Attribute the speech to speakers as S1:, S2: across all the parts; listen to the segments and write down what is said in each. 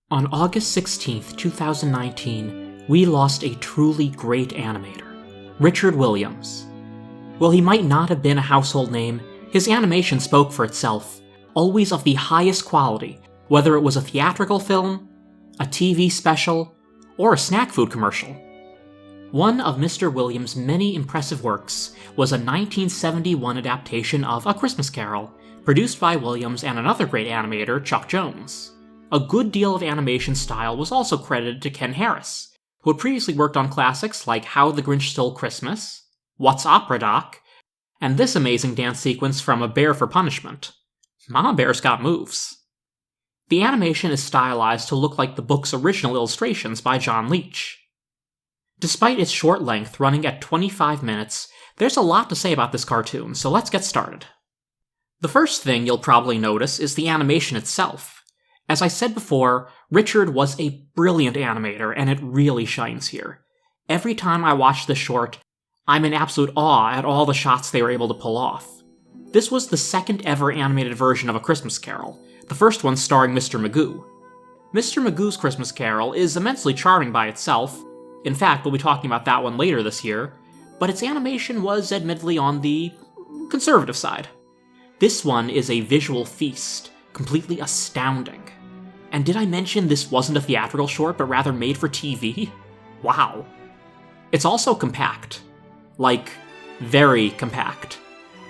S1: On August 16th, 2019, we lost a truly great animator, Richard Williams. While he might not have been a household name, his animation spoke for itself, always of the highest quality, whether it was a theatrical film, a TV special, or a snack food commercial. One of Mr. Williams' many impressive works was a 1971 adaptation of A Christmas Carol, produced by Williams and another great animator, Chuck Jones. A good deal of animation style was also credited to Ken Harris, who had previously worked on classics like How the Grinch Stole Christmas, What's Opera Doc, and this amazing dance sequence from A Bear for Punishment. Mama Bear's got moves. The animation is stylized to look like the book's original illustrations by John Leech. Despite its short length running at 25 minutes, there's a lot to say about this cartoon, so let's get started. The first thing you'll probably notice is the animation itself. As I said before, Richard was a brilliant animator, and it really shines here. Every time I watch this short, I'm in absolute awe at all the shots they were able to pull off. This was the second ever animated version of A Christmas Carol, the first one starring Mr. Magoo. Mr. Magoo's Christmas Carol is immensely charming by itself. In fact, we'll be talking about that one later this year, but its animation was admittedly on the conservative side. This one is a visual feast, completely astounding. And did I mention this wasn't a theatrical short, but rather made for TV? Wow. It's also compact. Like, very compact.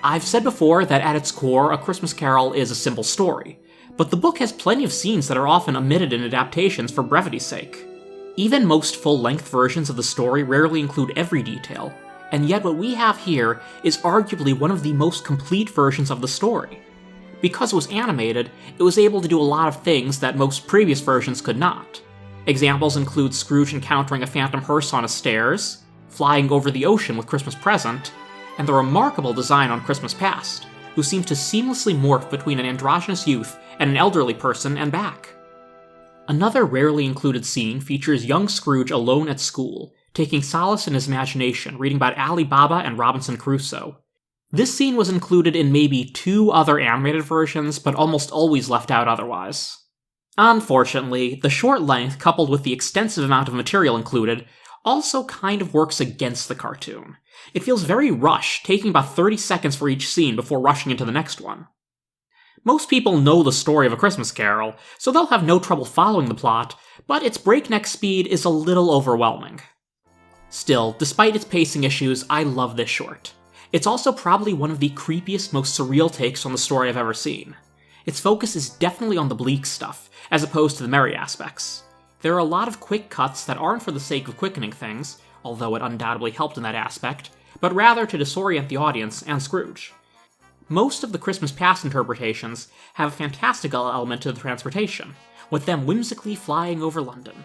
S1: I've said before that at its core, A Christmas Carol is a simple story, but the book has plenty of scenes that are often omitted in adaptations for brevity's sake. Even most full-length versions of the story rarely include every detail, and yet what we have here is arguably one of the most complete versions of the story. Because it was animated, it was able to do a lot of things that most previous versions could not. Examples include Scrooge encountering a phantom hearse on his stairs, flying over the ocean with Christmas Present, and the remarkable design on Christmas Past, who seems to seamlessly morph between an androgynous youth and an elderly person and back. Another rarely included scene features young Scrooge alone at school, taking solace in his imagination, reading about Ali Baba and Robinson Crusoe. This scene was included in maybe 2 other animated versions, but almost always left out otherwise. Unfortunately, the short length, coupled with the extensive amount of material included, also kind of works against the cartoon. It feels very rushed, taking about 30 seconds for each scene before rushing into the next one. Most people know the story of A Christmas Carol, so they'll have no trouble following the plot, but its breakneck speed is a little overwhelming. Still, despite its pacing issues, I love this short. It's also probably one of the creepiest, most surreal takes on the story I've ever seen. Its focus is definitely on the bleak stuff, as opposed to the merry aspects. There are a lot of quick cuts that aren't for the sake of quickening things, although it undoubtedly helped in that aspect, but rather to disorient the audience and Scrooge. Most of the Christmas Past interpretations have a fantastical element to the transportation, with them whimsically flying over London.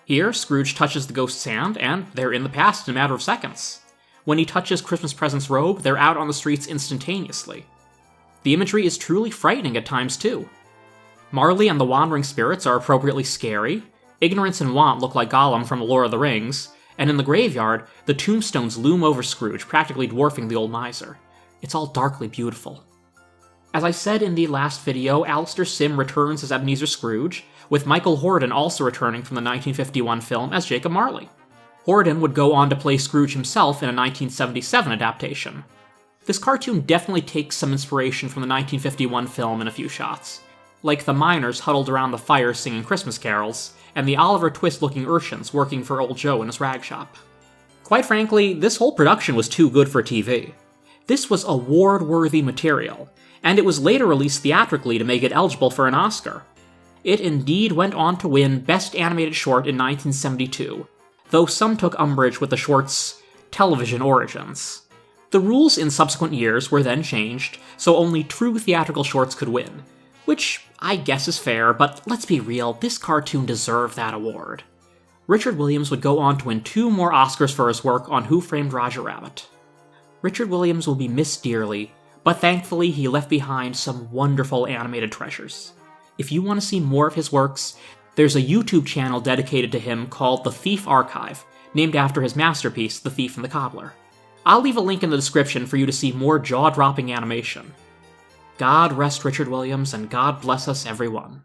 S1: Here, Scrooge touches the ghost's hand, and they're in the past in a matter of seconds. When he touches Christmas Present's robe, they're out on the streets instantaneously. The imagery is truly frightening at times, too. Marley and the Wandering Spirits are appropriately scary, Ignorance and Want look like Gollum from The Lord of the Rings, and in the graveyard, the tombstones loom over Scrooge, practically dwarfing the old miser. It's all darkly beautiful. As I said in the last video, Alastair Sim returns as Ebenezer Scrooge, with Michael Hordern also returning from the 1951 film as Jacob Marley. Hordern would go on to play Scrooge himself in a 1977 adaptation. This cartoon definitely takes some inspiration from the 1951 film in a few shots, like the miners huddled around the fire singing Christmas carols, and the Oliver Twist-looking urchins working for Old Joe in his rag shop. Quite frankly, this whole production was too good for TV. This was award-worthy material, and it was later released theatrically to make it eligible for an Oscar. It indeed went on to win Best Animated Short in 1972, though some took umbrage with the short's television origins. The rules in subsequent years were then changed, so only true theatrical shorts could win, which I guess is fair, but let's be real, this cartoon deserved that award. Richard Williams would go on to win 2 more Oscars for his work on Who Framed Roger Rabbit. Richard Williams will be missed dearly, but thankfully he left behind some wonderful animated treasures. If you want to see more of his works, there's a YouTube channel dedicated to him called The Thief Archive, named after his masterpiece, The Thief and the Cobbler. I'll leave a link in the description for you to see more jaw-dropping animation. God rest Richard Williams, and God bless us everyone.